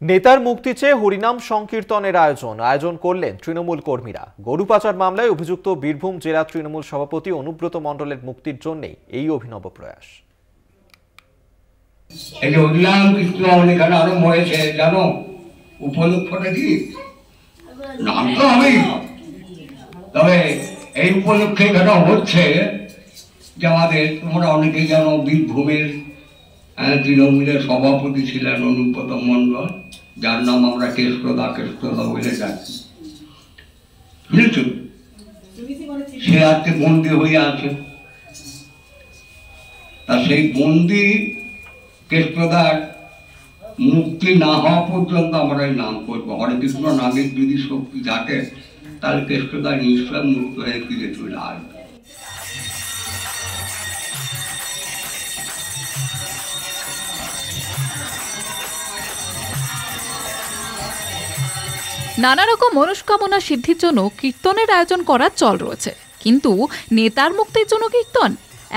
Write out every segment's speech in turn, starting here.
নেতার মুক্তি চেয়ে হরিনাম সংকীর্তনের আয়োজন করলেন তৃণমূল কর্মীরা। গরু পাচার মামলায় অভিযুক্ত বীরভূম জেলা তৃণমূল সভাপতি অনুব্রত মণ্ডলের মুক্তির জন্যই এই অভিনব প্রয়াস। এই যে হরিনাম কীর্তন এখানে আরম্ভ হয়েছে জানো, উপলক্ষটা কি? নাম তো হবেই, তবে এই উপলক্ষে এখানে হচ্ছে যে আমাদের তোমরা অনেকেই জানো বীরভূমের তৃণমূলের সভাপতি ছিলেন অনুব্রত মণ্ডল, যার নাম আমরা কেষ্টদা বলে ডাকি, বুঝেছ? সে আজকে বন্দী হয়ে আছে। তা সেই বন্দী কেষ্টদার মুক্তি না হওয়া পর্যন্ত আমরা এই নাম করবো। হরে কৃষ্ণ নামের যদি শক্তি থাকে তাহলে কেষ্টদা নিশ্চয় মুক্ত হয়ে ফিরে চলে আসবে। নানা রকম মনস্কামনা সিদ্ধির জন্য কীর্তনের আয়োজন করার চল রয়েছে, কিন্তু নেতার মুক্তির জন্য কীর্তন,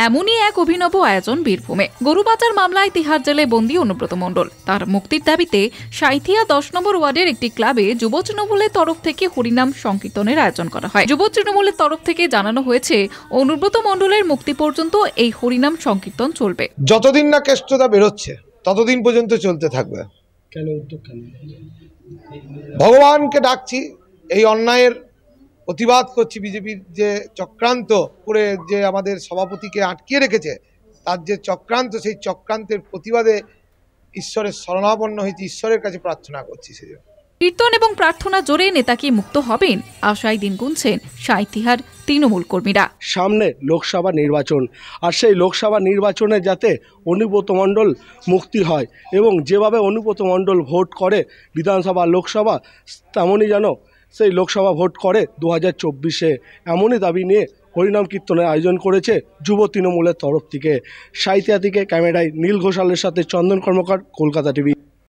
এমনই এক অভিনব আয়োজন বীরভূমে। গরু পাচার মামলায় তিহার জেলায় বন্দী অনুব্রত মণ্ডল। তার মুক্তির দাবিতে সাঁইথিয়া 10 নম্বর ওয়ার্ডের একটি ক্লাবে যুব তৃণমূলের তরফ থেকে হরিনাম সংকীর্তনের আয়োজন করা হয়। যুব তৃণমূলের তরফ থেকে জানানো হয়েছে, অনুব্রত মণ্ডলের মুক্তি পর্যন্ত এই হরিনাম সংকীর্তন চলবে। যতদিন না কেষ্টদা বেরোচ্ছে ততদিন পর্যন্ত চলতে থাকবে। কেন উদ্যোগ কেন? ভগবানকে ডাকছি, এই অন্যায়ের প্রতিবাদ করছি। বিজেপির যে চক্রান্ত করে যে আমাদের সভাপতিকে আটকিয়ে রেখেছে, তার যে চক্রান্ত, সেই চক্রান্তের প্রতিবাদে ঈশ্বরের শরণাপন্ন হয়েছি, ঈশ্বরের কাছে প্রার্থনা করছি। সেজন্য কীর্তন এবং প্রার্থনা জোরে নেতা কি মুক্ত হবেন, আশায় দিন গুনছেন সাঁইথিয়ার তৃণমূল কর্মীরা। সামনে লোকসভা নির্বাচন, আর সেই লোকসভা নির্বাচনে যাতে অনুব্রত মণ্ডল মুক্তি হয় এবং যেভাবে অনুব্রত মণ্ডল ভোট করে বিধানসভা লোকসভা, তেমনই যেন সেই লোকসভা ভোট করে 2024-এ, এমনই দাবি নিয়ে হরিনাম কীর্তনের আয়োজন করেছে যুব তৃণমূলের তরফ থেকে। সাঁইথিয়া থেকে ক্যামেরায় নীল ঘোষালের সাথে চন্দন কর্মকার, কলকাতা টিভি।